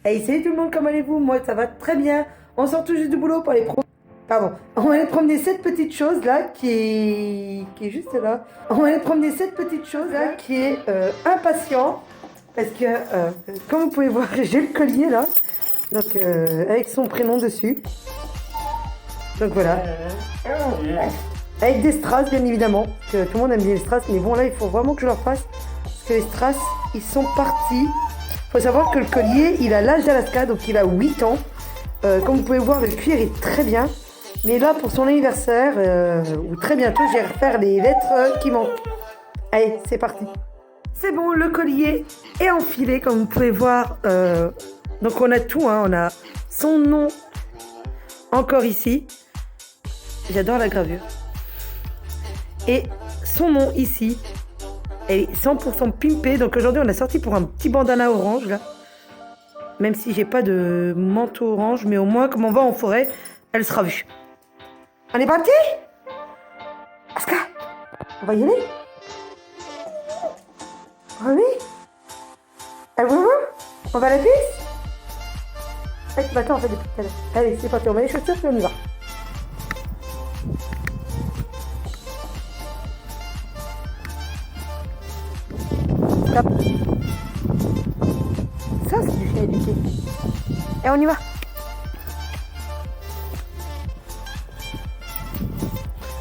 Hey, salut tout le monde, comment allez-vous? Moi, ça va très bien. On sort tout juste du boulot pour aller Pardon. On va aller promener cette petite chose là qui est juste là. On va aller promener cette petite chose là qui est impatient. Parce que, comme vous pouvez voir, j'ai le collier là. Donc, avec son prénom dessus. Donc voilà. Avec des strass, bien évidemment. Que tout le monde aime bien les strass. Mais bon, là, il faut vraiment que je leur fasse. Parce que les strass, ils sont partis. Il faut savoir que le collier, il a l'âge d'Alaska, donc il a 8 ans. Comme vous pouvez voir, le cuir est très bien. Mais là, pour son anniversaire, ou très bientôt, je vais refaire les lettres qui manquent. Allez, c'est parti. C'est bon, le collier est enfilé, comme vous pouvez voir. Donc on a tout, hein. On a son nom encore ici. J'adore la gravure. Et son nom ici. Elle est 100% pimpée. Donc aujourd'hui, on a sorti pour un petit bandana orange, là. Même si j'ai pas de manteau orange, mais au moins, comme on va en forêt, elle sera vue. On est parti? Aska, on va y aller? Oui? Elle vous on va à la piste? Attends, on fait des petites télés. Allez, c'est parti, on met les chaussures et on y va. Stop. Ça, c'est du chien éduqué. Et on y va.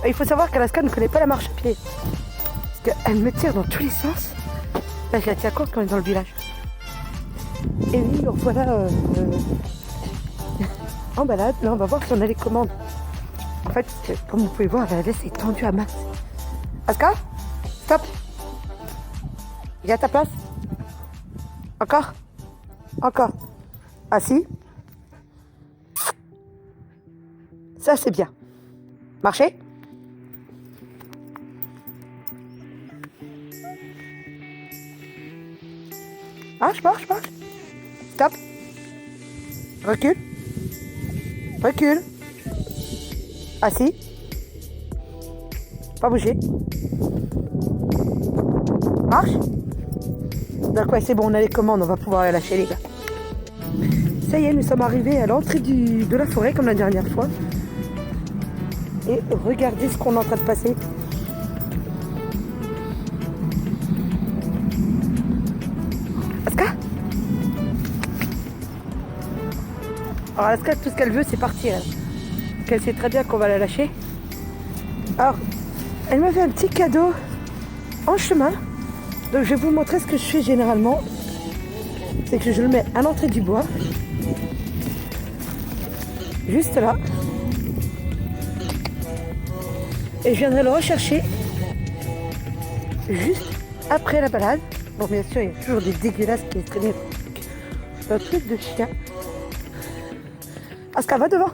Il faut savoir qu'Alaska ne connaît pas la marche à pied. Parce qu'elle me tire dans tous les sens. Là, je la tiens courte quand on est dans le village. Et oui, donc voilà. En balade, là, on va voir si on a les commandes. En fait, comme vous pouvez voir, la laisse est tendue à max. Aska, stop. Viens à ta place. Encore. Assis. Ça, c'est bien. Marchez. Marche. Stop. Recule. Assis. Pas bouger. Marche. Donc ouais, c'est bon, on a les commandes, on va pouvoir lâcher les gars. Ça y est, nous sommes arrivés à l'entrée de la forêt comme la dernière fois. Et regardez ce qu'on est en train de passer. Aska? Alors Aska, tout ce qu'elle veut, c'est partir. Donc elle sait très bien qu'on va la lâcher. Alors, elle m'a fait un petit cadeau en chemin. Donc je vais vous montrer ce que je fais généralement. C'est que je le mets à l'entrée du bois. Juste là. Et je viendrai le rechercher juste après la balade. Bon, bien sûr, il y a toujours des dégueulasses qui est traîné dans le truc de chien. Aska, va devant.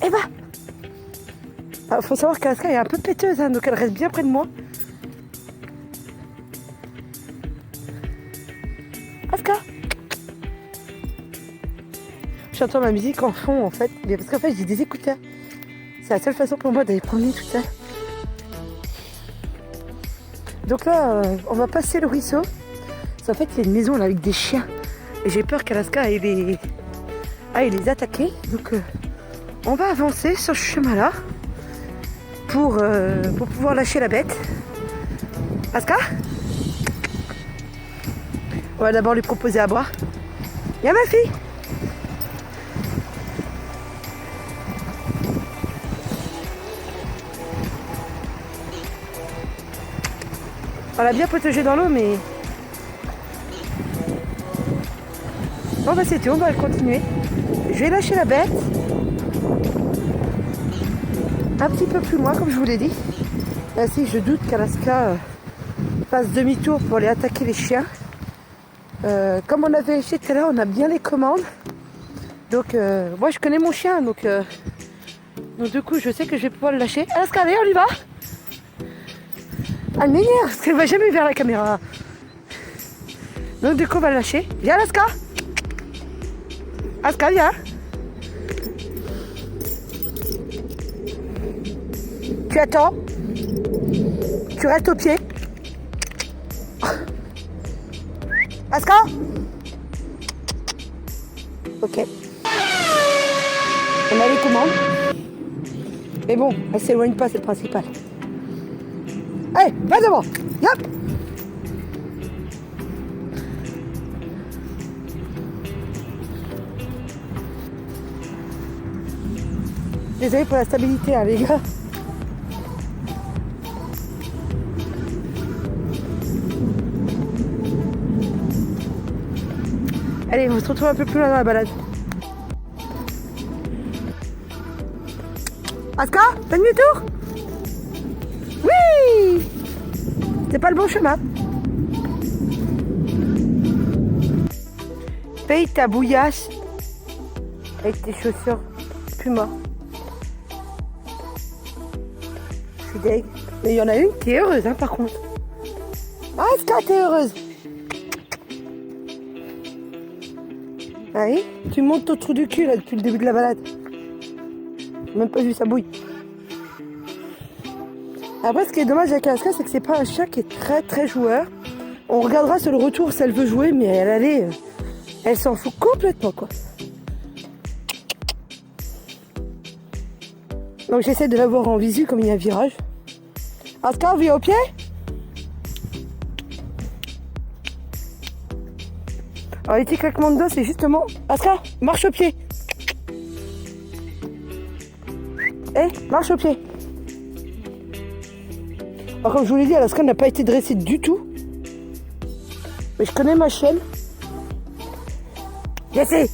Et va. Il faut savoir qu'Aska est un peu péteuse, hein, donc elle reste bien près de moi. Aska. J'entends ma musique en fond, en fait. Mais parce qu'en fait, j'ai des écouteurs. C'est la seule façon pour moi d'aller promener tout ça. Donc là, on va passer le ruisseau. En fait, il y a une maison là avec des chiens. Et j'ai peur qu'Alaska aille les attaquer. Donc, on va avancer sur ce chemin-là pour pouvoir lâcher la bête. Aska, on va d'abord lui proposer à boire. Viens ma fille. On l'a bien protégé dans l'eau, mais... Bon bah c'est tout, on va continuer. Je vais lâcher la bête. Un petit peu plus loin, comme je vous l'ai dit. Là, si je doute qu'Alaska fasse demi-tour pour aller attaquer les chiens. Comme on a vérifié tout à l'heure, on a bien les commandes. Donc moi je connais mon chien, donc du coup je sais que je vais pouvoir le lâcher. Alaska, allez, on y va. Elle m'énerve parce qu'elle va jamais vers la caméra. Donc du coup on va le lâcher. Viens Alaska. Alaska, viens. Tu attends. Tu restes au pied. Alaska. Ok. On a les commandes. Mais bon, elle s'éloigne pas, c'est le principal. Allez, va devant. Yop. Désolé pour la stabilité, hein, les gars. Allez, on se retrouve un peu plus loin dans la balade. Aska, t'as demi-tour? Oui! C'est pas le bon chemin. Paye ta bouillasse avec tes chaussures Puma. Je suis deg. Mais il y en a une qui est heureuse, hein, par contre. Ah, Aska, t'es heureuse. Ah oui, tu montes ton trou du cul là depuis le début de la balade. J'ai même pas vu sa bouille. Après, ce qui est dommage avec Aska, c'est que c'est pas un chien qui est très très joueur. On regardera sur le retour si elle veut jouer, mais elle s'en fout complètement, quoi. Donc j'essaie de la voir en visu comme il y a un virage. Aska, on vient au pied? Alors les petits claquements de dos, c'est justement... Aska, marche au pied. Marche au pied. Alors comme je vous l'ai dit, Aska n'a pas été dressée du tout. Mais je connais ma chienne. Jessie.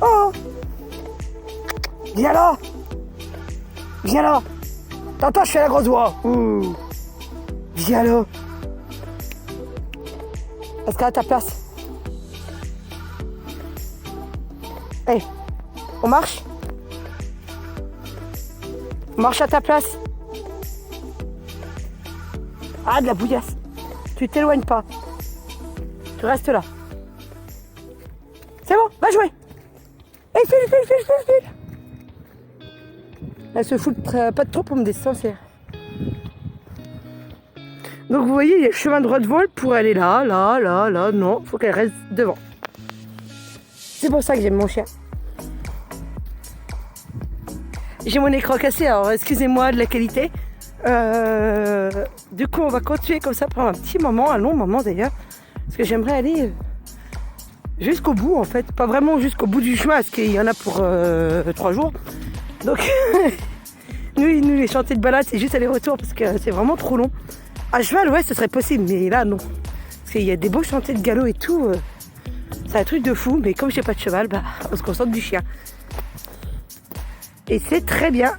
Oh. Viens là. Viens là. T'entends, je fais la grosse voix. Viens là. Aska, à ta place. Hey, on marche? On marche à ta place. Ah, de la bouillasse. Tu t'éloignes pas. Tu restes là. C'est bon, va jouer. Hey, file. Elle se fout pas de trop pour me distancer. Donc vous voyez, il y a le chemin droit devant, elle pourrait aller là. Non, faut qu'elle reste devant. C'est pour ça que j'aime mon chien. J'ai mon écran cassé, alors excusez-moi de la qualité. Du coup, on va continuer comme ça pendant un petit moment, un long moment d'ailleurs. Parce que j'aimerais aller jusqu'au bout en fait. Pas vraiment jusqu'au bout du chemin, parce qu'il y en a pour 3 jours. Donc, nous, les chantiers de balade, c'est juste aller-retour parce que c'est vraiment trop long. À cheval, ouais, ce serait possible, mais là, non. Parce qu'il y a des beaux chantiers de galop et tout. C'est un truc de fou, mais comme j'ai pas de cheval, bah, on se concentre du chien. Et c'est très bien.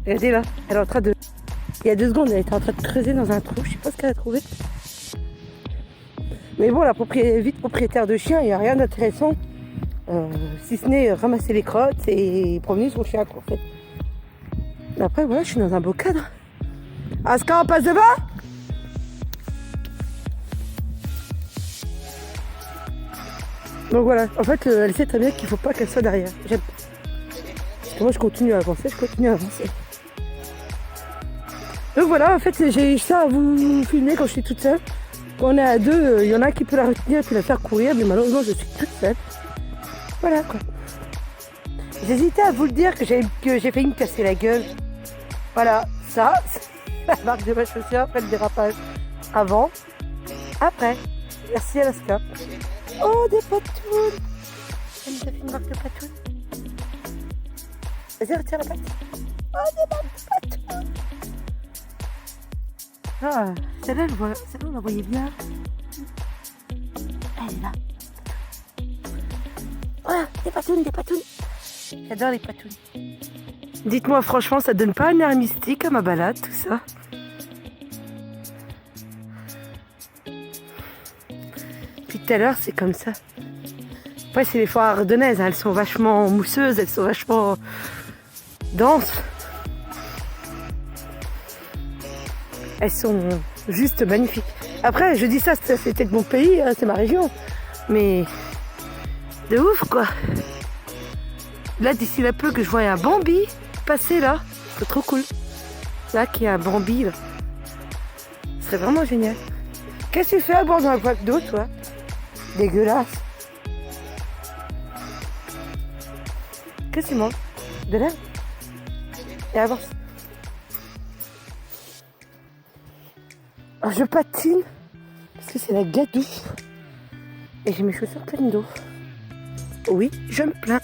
Regardez là, elle est en train de... Il y a 2 secondes, elle était en train de creuser dans un trou. Je sais pas ce qu'elle a trouvé. Mais bon, la vite propriétaire de chien, il n'y a rien d'intéressant. Si ce n'est ramasser les crottes et promener son chien, quoi, en fait. Mais après, voilà, je suis dans un beau cadre. Aska, on passe devant? Donc voilà, en fait, elle sait très bien qu'il ne faut pas qu'elle soit derrière. J'aime pas. Parce que moi, je continue à avancer. Donc voilà, en fait, j'ai ça à vous filmer quand je suis toute seule. Quand on est à 2, il y en a qui peut la retenir et puis la faire courir, mais malheureusement, je suis toute seule. Voilà, quoi. J'hésitais à vous le dire que j'ai failli me casser la gueule. Voilà, ça, c'est la marque de ma chaussure après le dérapage. Avant, après. Merci Alaska. Oh, des patounes. Elle nous a fait une marque de patounes. Vas-y, retire la patte. Oh, des marques de patounes. Ah, celle-là, on la voyait bien. Elle est là. Oh, des patounes. J'adore les patounes. Dites-moi franchement, ça donne pas un air mystique à ma balade, tout ça? Puis tout à l'heure, c'est comme ça. Après, c'est les forêts ardennaises, hein. Elles sont vachement mousseuses, elles sont vachement denses. Elles sont juste magnifiques. Après, je dis ça, c'est peut-être mon pays, hein, c'est ma région. Mais de ouf, quoi. Là, d'ici là peu que je vois un Bambi passer là, c'est trop cool. Là, qu'il y a un Bambi, là. Ce serait vraiment génial. Qu'est-ce que tu fais à bord d'un pack d'eau, toi? Dégueulasse. Qu'est-ce que tu manges? De l'herbe? Et avance. Alors je patine parce que c'est la gadoue et j'ai mes chaussures pleines d'eau. Oui, je me plains.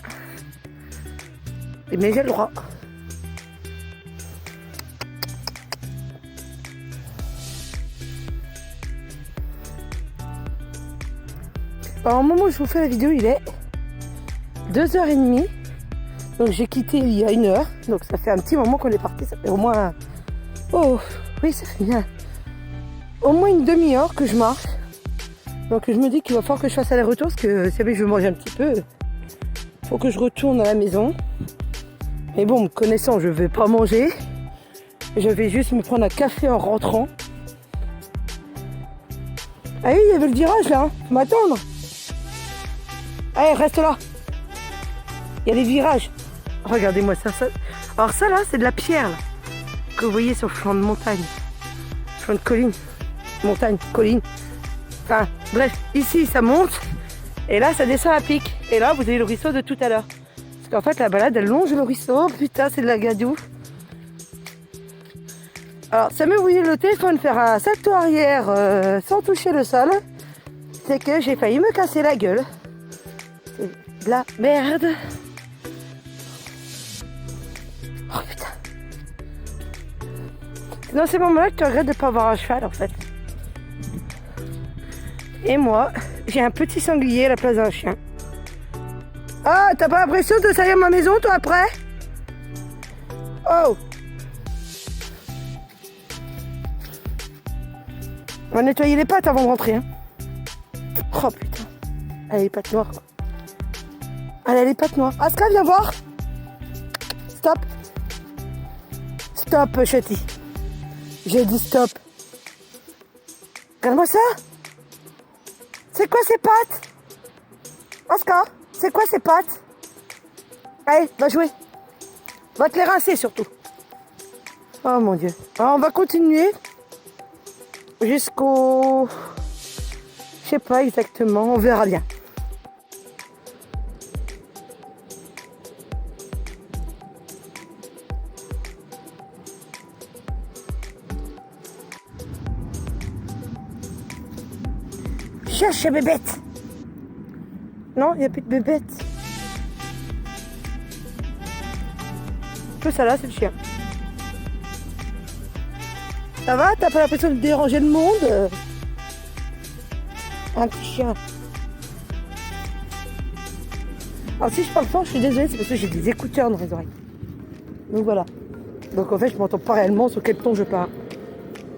Mais j'ai le droit. Alors, au moment où je vous fais la vidéo, il est 2h30. Donc j'ai quitté il y a 1 heure. Donc ça fait un petit moment qu'on est parti. Ça fait au moins... Oh, oui, ça fait bien. Au moins une demi-heure que je marche. Donc je me dis qu'il va falloir que je fasse aller-retour. Parce que si jamais je veux manger un petit peu, il faut que je retourne à la maison. Mais bon, me connaissant, je ne vais pas manger. Je vais juste me prendre un café en rentrant. Ah oui, il y avait le virage là. Faut m'attendre. Allez, reste là. Il y a les virages. Regardez-moi ça. Alors ça là, c'est de la pierre là, que vous voyez sur le flanc de montagne. Flanc de colline. Montagne, colline. Enfin, bref, ici ça monte. Et là, ça descend à pic. Et là, vous avez le ruisseau de tout à l'heure. Parce qu'en fait, la balade, elle longe le ruisseau. Putain, c'est de la gadoue. Alors, ça me voulait le téléphone faire un salto arrière sans toucher le sol. C'est que j'ai failli me casser la gueule. C'est de la merde. Oh putain. C'est dans ces moments-là que tu regrettes de ne pas avoir un cheval en fait. Et moi, j'ai un petit sanglier à la place d'un chien. Ah, t'as pas l'impression de salir ma maison toi après? Oh! On va nettoyer les pattes avant de rentrer. Hein. Oh putain. Elle a les pattes noires. Elle a les pattes noires. Aska, viens voir. Stop. Stop, Chetty. J'ai dit stop. Regarde-moi ça. C'est quoi ces pattes? Aska, c'est quoi ces pattes? Allez, va jouer. Va te les rincer surtout. Oh mon Dieu. Alors, on va continuer. Jusqu'au... Je sais pas exactement, on verra bien. Cherche bébête. Non, il n'y a plus de bébête. Tout ça là, c'est le chien. Ça va? T'as pas l'impression de déranger le monde? Un petit chien. Alors si je parle fort, je suis désolée, c'est parce que j'ai des écouteurs dans les oreilles. Donc voilà. Donc en fait, je m'entends pas réellement sur quel ton je parle.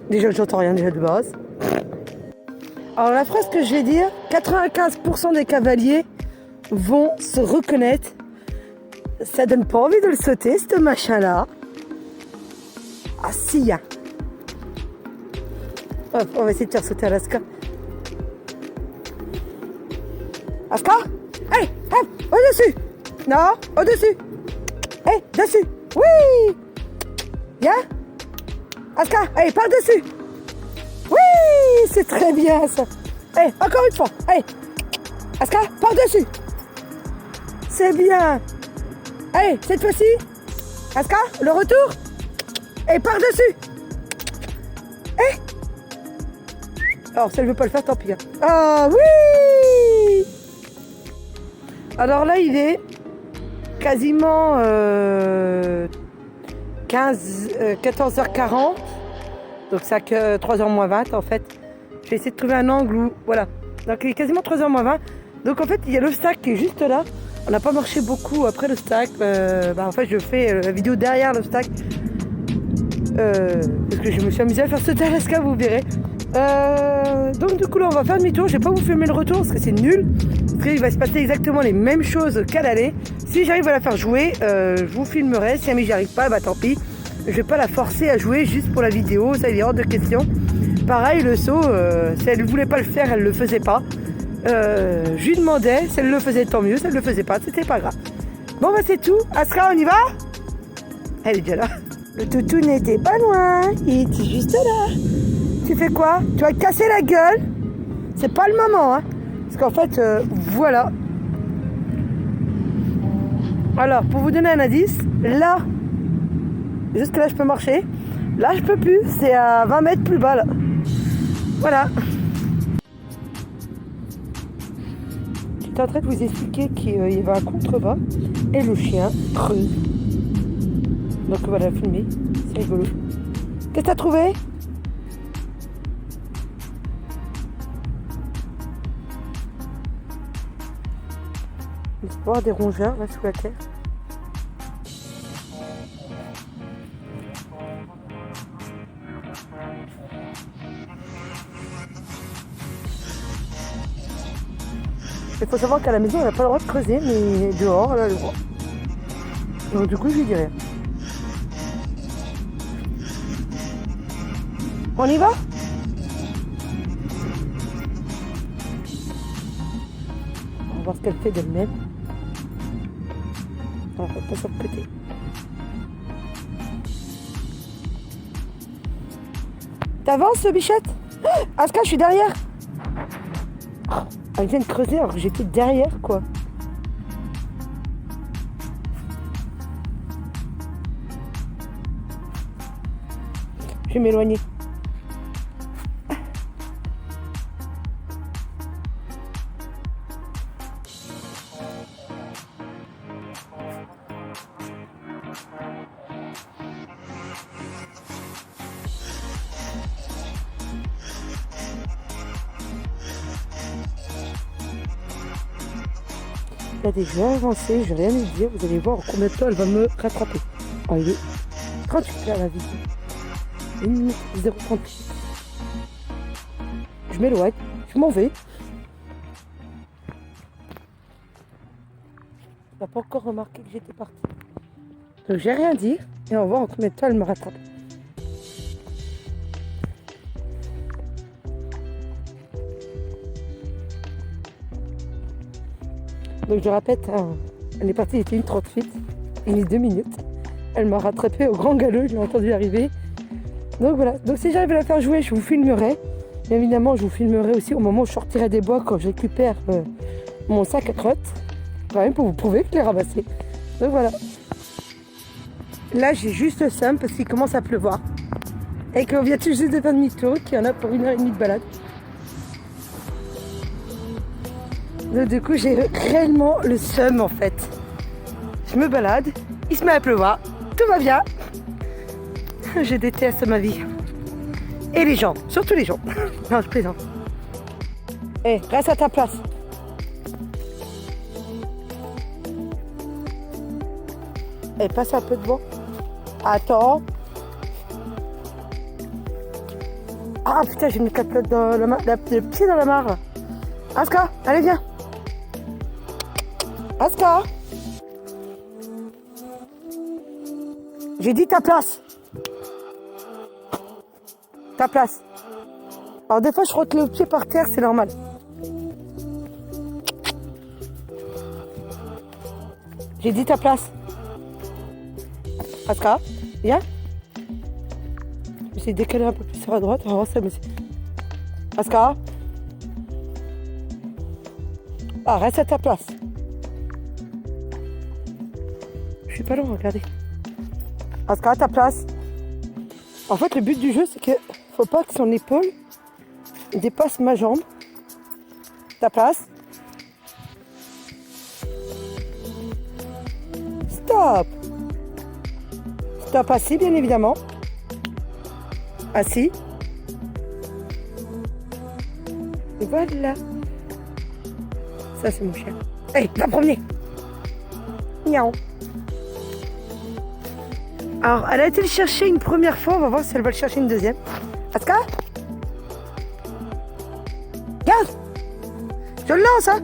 Déjà, je n'entends rien déjà de base. Alors la phrase que je vais dire, 95% des cavaliers vont se reconnaître. Ça donne pas envie de le sauter, ce machin-là. Ah si, hein. Hop, on va essayer de faire sauter Alaska. Aska? Allez, hop, au-dessus. Non, au-dessus. Hé, dessus. Oui. Bien. Aska, allez, par-dessus. Oui, c'est très bien ça. Allez, encore une fois. Allez. Aska, par-dessus. C'est bien. Allez, cette fois-ci. Aska, le retour. Et par-dessus. Hé. Alors, si elle veut pas le faire, tant pis. Hein. Ah oui. Alors là, il est quasiment 14h40. Donc ça que 3h moins 20 en fait. Je vais essayer de trouver un angle où... Voilà. Donc il est quasiment 3h moins 20. Donc en fait, il y a l'obstacle qui est juste là. On n'a pas marché beaucoup après l'obstacle. En fait, je fais la vidéo derrière l'obstacle. Parce que je me suis amusée à faire sauter Alaska, vous verrez. Donc du coup là on va faire demi-tour. Je vais pas vous filmer le retour parce que c'est nul. Parce qu'il va se passer exactement les mêmes choses qu'à l'aller. Si j'arrive à la faire jouer, je vous filmerai. Si jamais j'y arrive pas, bah tant pis. Je vais pas la forcer à jouer juste pour la vidéo, ça il est hors de question. Pareil le saut, si elle voulait pas le faire, elle le faisait pas. Je lui demandais, si elle le faisait tant mieux, si elle le faisait pas, c'était pas grave. Bon bah c'est tout, Aska on y va? Elle est déjà là. Le toutou n'était pas loin, il était juste là. Tu fais quoi? Tu vas te casser la gueule? C'est pas le moment, hein. Parce qu'en fait, voilà. Alors, pour vous donner un indice, là, jusque là je peux marcher. Là je peux plus, c'est à 20 mètres plus bas là. Voilà. J'étais en train de vous expliquer qu'il y avait un contrebas et le chien creuse. Donc voilà, filmé, c'est rigolo. Qu'est-ce que t'as trouvé? Il peut y avoir des rongeurs là sous la terre. Il faut savoir qu'à la maison on n'a pas le droit de creuser, mais dehors on a le droit. Donc du coup je lui dis rien. On y va? On va voir ce qu'elle fait d'elle-même. On va pas sur le côté. T'avances, bichette? Aska, je suis derrière. Elle vient de creuser alors que j'étais derrière, quoi. Je vais m'éloigner. Regardez, je vais avancer, je vais rien lui dire, vous allez voir en combien de temps elle va me rattraper. Oh, il est 38 là la vidéo. 1 minute 0,38. Je m'éloigne, je m'en vais. Elle n'a pas encore remarqué que j'étais partie. Donc j'ai rien dit et on va voir en combien de temps elle me rattrape. Donc je répète, elle est partie, il était 1h38, il est 2 minutes. Elle m'a rattrapé au grand galop, je l'ai entendu arriver. Donc voilà, donc si j'arrive à la faire jouer, je vous filmerai. Bien évidemment, je vous filmerai aussi au moment où je sortirai des bois quand je récupère mon sac à crottes. Quand même pour vous prouver que je l'ai ramassé. Donc voilà. Là, j'ai juste le seum parce qu'il commence à pleuvoir. Et qu'on vient tout juste de faire demi-tour, qu'il y en a pour 1h30 de balade. Donc du coup j'ai réellement le seum en fait. Je me balade, il se met à pleuvoir, tout va bien. Je déteste ma vie. Et les gens, surtout les gens. Non, je plaisante. Hé, reste à ta place. Et passe un peu devant. Attends. Ah putain, j'ai mis 4 plottes dans la main, le pied dans la mare. Aska, allez viens. Aska, j'ai dit ta place. Ta place. Alors des fois je rote le pied par terre, c'est normal. J'ai dit ta place. Aska, viens. J'essaie de décaler un peu plus sur la droite. On va voir ça, monsieur. Aska. Ah, reste à ta place. Je suis pas loin, regardez. Aska, à ta place. En fait, le but du jeu, c'est que faut pas que son épaule dépasse ma jambe. Ta place. Stop. Stop, assis, bien évidemment. Assis. Et voilà. Ça, c'est mon chien. Hey, va promener. Miaou. Alors, elle a été le chercher une première fois. On va voir si elle va le chercher une deuxième. Aska, regarde. Je le lance, hein.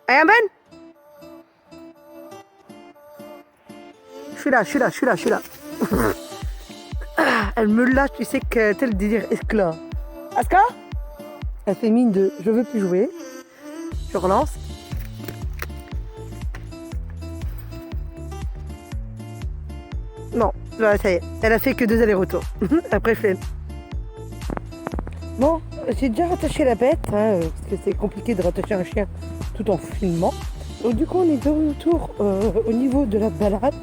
Hey, Amen. Je suis là, je suis là, je suis là, je suis là. Elle me lâche, tu sais que tel délire esclave. Aska, elle fait mine de je veux plus jouer. Je relance. Non, Voilà, ça y est, elle a fait que 2 allers-retours. Après, flemme. Bon, j'ai déjà rattaché la bête, hein, parce que c'est compliqué de rattacher un chien tout en filmant. Donc du coup, on est de retour au niveau de la balade.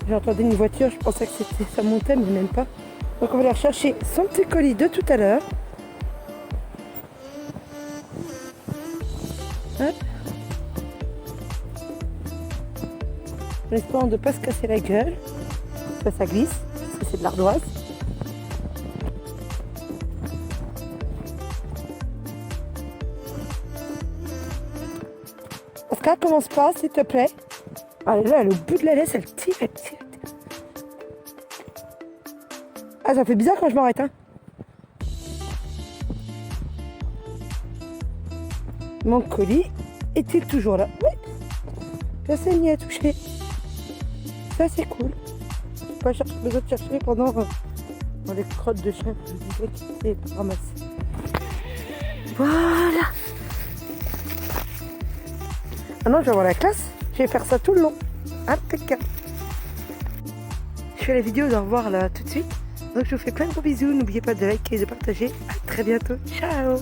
J'ai entendu une voiture, je pensais que ça montait, mais même pas. Donc on va aller rechercher son petit colis de tout à l'heure. Hop. En espérant de ne pas se casser la gueule. Ça glisse, parce que c'est de l'ardoise. Oscar, commence pas, s'il te plaît. Ah là, elle est au bout de la laisse, elle tire, elle tire. Ah, ça fait bizarre quand je m'arrête, hein. Mon colis est-il toujours là? Oui. Personne n'y a touché. Ça, c'est cool. Je n'ai pas besoin de chercher pendant dans les crottes de chien que je disais qui étaient ramassées. Voilà. Maintenant, je vais avoir la classe. Je vais faire ça tout le long. Impeccable. Je fais la vidéo d'au revoir là tout de suite. Donc, je vous fais plein de gros bisous. N'oubliez pas de liker et de partager. À très bientôt. Ciao.